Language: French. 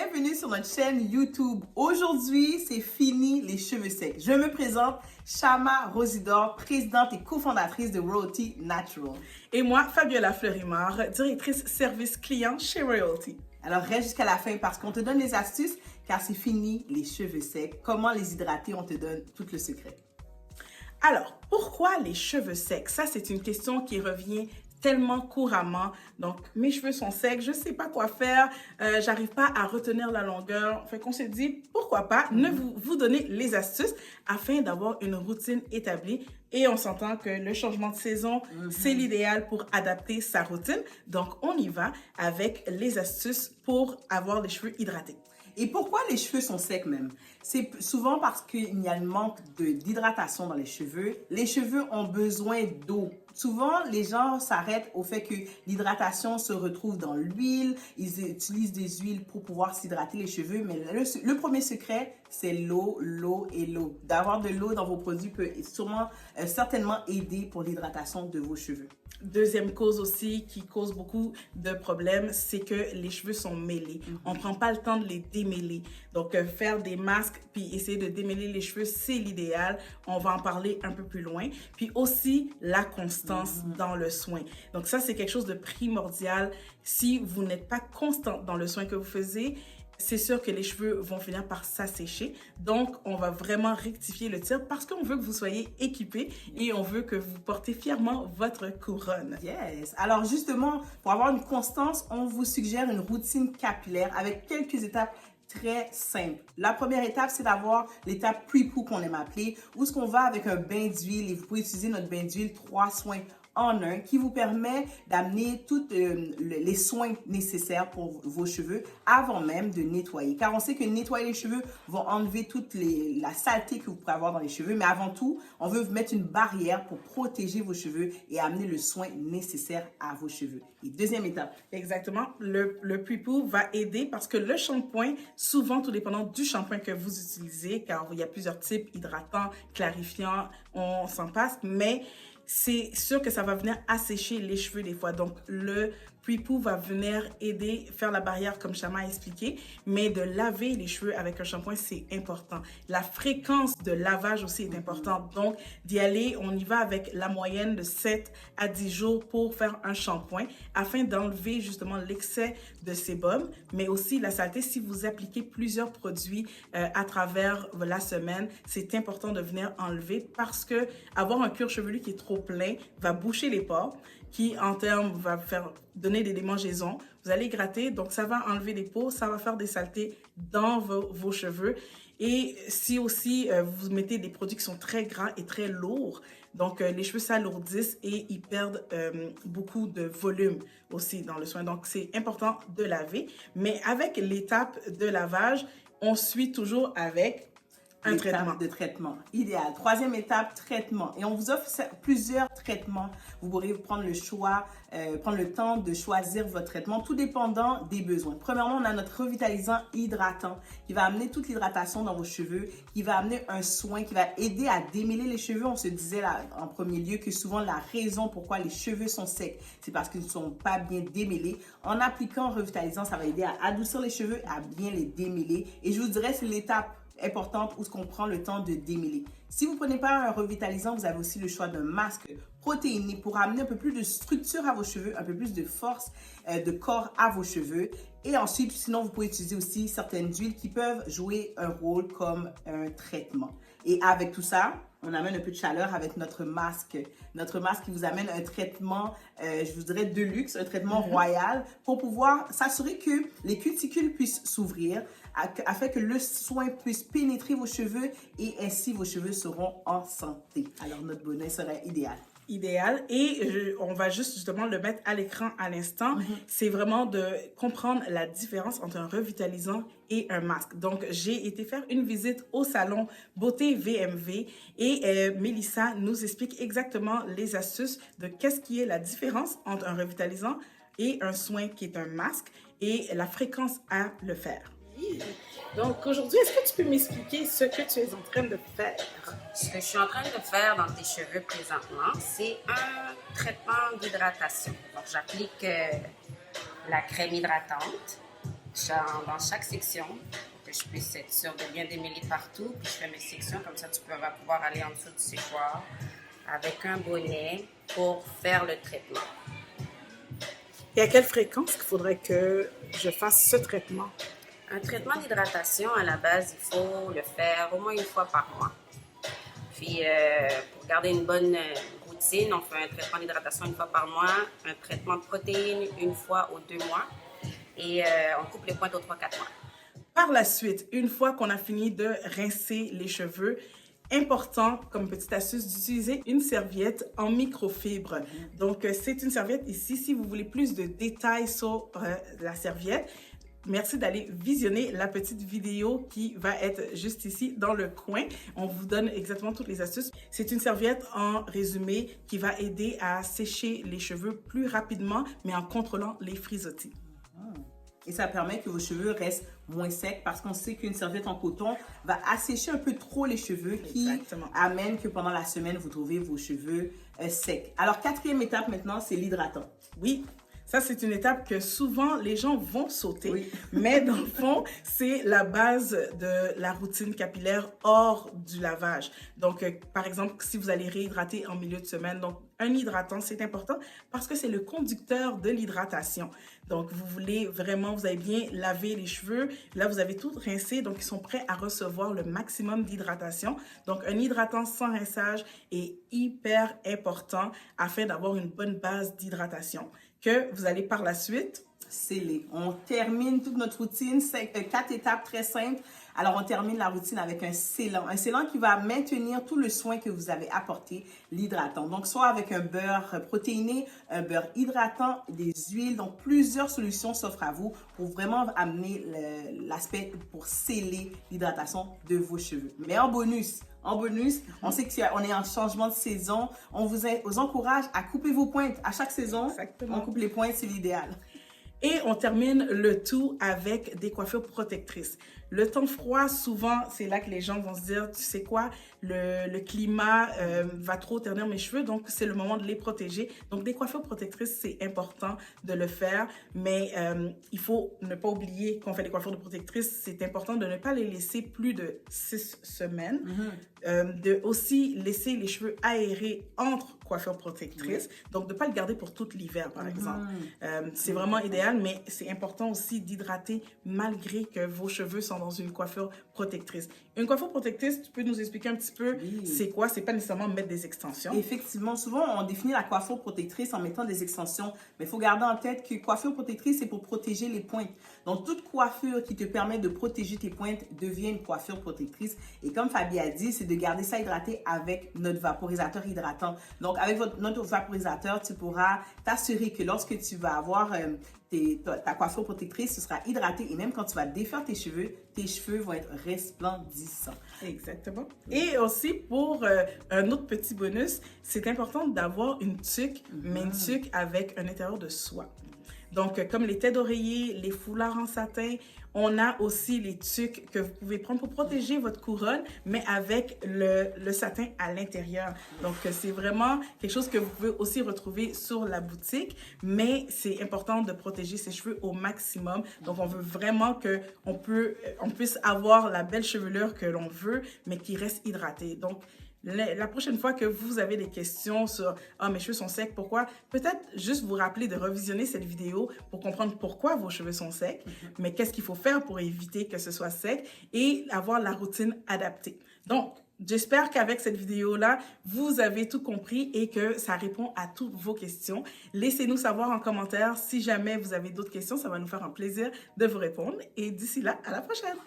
bienvenue sur notre chaîne YouTube. Aujourd'hui, c'est fini les cheveux secs. Je me présente, Chama Rosidor, présidente et cofondatrice de Royalty Natural. Et moi, Fabiola Fleurimard, directrice service client chez Royalty. Alors reste jusqu'à la fin parce qu'on te donne les astuces car c'est fini les cheveux secs. Comment les hydrater, on te donne tout le secret. Alors, pourquoi les cheveux secs? Ça, c'est une question qui revient tellement couramment. Donc, mes cheveux sont secs, je ne sais pas quoi faire, j'arrive pas à retenir la longueur. Fait qu'on s'est dit, pourquoi pas ne vous donner les astuces afin d'avoir une routine établie. Et on s'entend que le changement de saison, c'est l'idéal pour adapter sa routine. Donc, on y va avec les astuces pour avoir les cheveux hydratés. Et pourquoi les cheveux sont secs même? C'est souvent parce qu'il y a un manque d'hydratation dans les cheveux. Les cheveux ont besoin d'eau. Souvent, les gens s'arrêtent au fait que l'hydratation se retrouve dans l'huile. Ils utilisent des huiles pour pouvoir s'hydrater les cheveux. Mais le premier secret, c'est l'eau, l'eau et l'eau. D'avoir de l'eau dans vos produits peut certainement aider pour l'hydratation de vos cheveux. Deuxième cause aussi qui cause beaucoup de problèmes, c'est que les cheveux sont mêlés. On ne prend pas le temps de les démêler. Donc, faire des masques puis essayer de démêler les cheveux, c'est l'idéal. On va en parler un peu plus loin. Puis aussi, la constance dans le soin. Donc, ça, c'est quelque chose de primordial. Si vous n'êtes pas constante dans le soin que vous faisiez, c'est sûr que les cheveux vont finir par s'assécher. Donc, on va vraiment rectifier le tir parce qu'on veut que vous soyez équipés et on veut que vous portez fièrement votre couronne. Yes! Alors justement, pour avoir une constance, on vous suggère une routine capillaire avec quelques étapes très simples. La première étape, c'est d'avoir l'étape pre-poo qu'on aime appeler, où ce qu'on va avec un bain d'huile et vous pouvez utiliser notre bain d'huile 3 soins en un qui vous permet d'amener tous les soins nécessaires pour vos cheveux avant même de nettoyer. Car on sait que nettoyer les cheveux va enlever toute la saleté que vous pouvez avoir dans les cheveux. Mais avant tout, on veut vous mettre une barrière pour protéger vos cheveux et amener le soin nécessaire à vos cheveux. Et deuxième étape. Exactement. Le pre-poo va aider parce que le shampoing, souvent tout dépendant du shampoing que vous utilisez, car il y a plusieurs types, hydratants, clarifiants, on s'en passe, mais c'est sûr que ça va venir assécher les cheveux des fois. Donc, le pre-poo va venir aider, faire la barrière comme Chama a expliqué, mais de laver les cheveux avec un shampoing, c'est important. La fréquence de lavage aussi est importante. Donc, d'y aller, on y va avec la moyenne de 7 à 10 jours pour faire un shampoing afin d'enlever justement l'excès de sébum, mais aussi la saleté. Si vous appliquez plusieurs produits à travers la semaine, c'est important de venir enlever parce que avoir un cuir chevelu qui est trop plein va boucher les pores, qui en termes va donner des démangeaisons. Vous allez gratter, donc ça va enlever les peaux, ça va faire des saletés dans vos cheveux. Et si aussi vous mettez des produits qui sont très gras et très lourds, donc les cheveux s'alourdissent et ils perdent beaucoup de volume aussi dans le soin. Donc c'est important de laver, mais avec l'étape de lavage, on suit toujours avec un traitement. De traitement. Idéal. Troisième étape, traitement. Et on vous offre plusieurs traitements. Vous pourrez prendre le choix, prendre le temps de choisir votre traitement, tout dépendant des besoins. Premièrement, on a notre revitalisant hydratant qui va amener toute l'hydratation dans vos cheveux, qui va amener un soin, qui va aider à démêler les cheveux. On se disait là, en premier lieu que souvent la raison pourquoi les cheveux sont secs, c'est parce qu'ils ne sont pas bien démêlés. En appliquant un revitalisant, ça va aider à adoucir les cheveux, à bien les démêler. Et je vous dirais, c'est l'étape importante où on prend le temps de démêler. Si vous ne prenez pas un revitalisant, vous avez aussi le choix d'un masque protéiné pour amener un peu plus de structure à vos cheveux, un peu plus de force de corps à vos cheveux. Et ensuite, sinon, vous pouvez utiliser aussi certaines huiles qui peuvent jouer un rôle comme un traitement. Et avec tout ça, on amène un peu de chaleur avec notre masque. Notre masque qui vous amène un traitement, je vous dirais, de luxe, un traitement royal pour pouvoir s'assurer que les cuticules puissent s'ouvrir afin que le soin puisse pénétrer vos cheveux et ainsi vos cheveux seront en santé. Alors, notre bonnet serait idéal. Et on va justement le mettre à l'écran à l'instant. C'est vraiment de comprendre la différence entre un revitalisant et un masque. Donc, j'ai été faire une visite au salon Beauté VMV et Mélissa nous explique exactement les astuces de qu'est-ce qui est la différence entre un revitalisant et un soin qui est un masque et la fréquence à le faire. Donc, aujourd'hui, est-ce que tu peux m'expliquer ce que tu es en train de faire? Ce que je suis en train de faire dans tes cheveux présentement, c'est un traitement d'hydratation. Donc, j'applique la crème hydratante dans chaque section pour que je puisse être sûre de bien démêler partout. Puis je fais mes sections, comme ça tu vas pouvoir aller en dessous du séchoir avec un bonnet pour faire le traitement. Et à quelle fréquence qu'il faudrait que je fasse ce traitement? Un traitement d'hydratation, à la base, il faut le faire au moins une fois par mois. Puis, pour garder une bonne routine, on fait un traitement d'hydratation une fois par mois, un traitement de protéines une fois aux 2 mois et on coupe les pointes aux 3-4 mois. Par la suite, une fois qu'on a fini de rincer les cheveux, important, comme petite astuce, d'utiliser une serviette en microfibre. Donc, c'est une serviette ici. Si vous voulez plus de détails sur la serviette, merci d'aller visionner la petite vidéo qui va être juste ici dans le coin. On vous donne exactement toutes les astuces. C'est une serviette en résumé qui va aider à sécher les cheveux plus rapidement, mais en contrôlant les frisottis. Et ça permet que vos cheveux restent moins secs parce qu'on sait qu'une serviette en coton va assécher un peu trop les cheveux qui amène que pendant la semaine, vous trouvez vos cheveux secs. Alors, 4e étape maintenant, c'est l'hydratant. Oui. Ça, c'est une étape que souvent les gens vont sauter, mais dans le fond, c'est la base de la routine capillaire hors du lavage. Donc, par exemple, si vous allez réhydrater en milieu de semaine, donc un hydratant, c'est important parce que c'est le conducteur de l'hydratation. Donc, vous avez bien lavé les cheveux. Là, vous avez tout rincé, donc ils sont prêts à recevoir le maximum d'hydratation. Donc, un hydratant sans rinçage est hyper important afin d'avoir une bonne base d'hydratation que vous allez par la suite sceller. On termine toute notre routine, 4 étapes très simples. Alors, on termine la routine avec un scellant. Un scellant qui va maintenir tout le soin que vous avez apporté, l'hydratant. Donc, soit avec un beurre protéiné, un beurre hydratant, des huiles. Donc, plusieurs solutions s'offrent à vous pour vraiment amener l'aspect pour sceller l'hydratation de vos cheveux. Mais en bonus, on sait qu'on est en changement de saison. On vous encourage à couper vos pointes. À chaque saison, on coupe les pointes, c'est l'idéal. Et on termine le tout avec des coiffures protectrices. Le temps froid, souvent, c'est là que les gens vont se dire, tu sais quoi, le climat va trop ternir mes cheveux, donc c'est le moment de les protéger. Donc, des coiffures protectrices, c'est important de le faire, mais il faut ne pas oublier qu'on fait des coiffures protectrices. C'est important de ne pas les laisser plus de 6 semaines, de aussi laisser les cheveux aérés entre coiffures protectrices, donc de ne pas le garder pour tout l'hiver, par exemple. C'est vraiment idéal, mais c'est important aussi d'hydrater malgré que vos cheveux sont dans une coiffure protectrice. Une coiffure protectrice, tu peux nous expliquer un petit peu c'est quoi? C'est pas nécessairement mettre des extensions. Effectivement, souvent on définit la coiffure protectrice en mettant des extensions, mais il faut garder en tête que coiffure protectrice, c'est pour protéger les pointes. Donc, toute coiffure qui te permet de protéger tes pointes devient une coiffure protectrice. Et comme Fabi a dit, c'est de garder ça hydraté avec notre vaporisateur hydratant. Donc, avec notre vaporisateur, tu pourras t'assurer que lorsque tu vas avoir ta coiffure protectrice, ce sera hydraté. Et même quand tu vas défaire tes cheveux vont être resplendissants. Exactement. Et aussi, pour un autre petit bonus, c'est important d'avoir une tuque, mais une tuque avec un intérieur de soie. Donc, comme les têtes d'oreiller, les foulards en satin, on a aussi les tuques que vous pouvez prendre pour protéger votre couronne, mais avec le satin à l'intérieur. Donc, c'est vraiment quelque chose que vous pouvez aussi retrouver sur la boutique, mais c'est important de protéger ses cheveux au maximum. Donc, on veut vraiment qu'on puisse avoir la belle chevelure que l'on veut, mais qui reste hydratée. Donc, la prochaine fois que vous avez des questions sur « Ah, mes cheveux sont secs, pourquoi? » Peut-être juste vous rappeler de revisionner cette vidéo pour comprendre pourquoi vos cheveux sont secs, mais qu'est-ce qu'il faut faire pour éviter que ce soit sec et avoir la routine adaptée. Donc, j'espère qu'avec cette vidéo-là, vous avez tout compris et que ça répond à toutes vos questions. Laissez-nous savoir en commentaire si jamais vous avez d'autres questions. Ça va nous faire un plaisir de vous répondre. Et d'ici là, à la prochaine!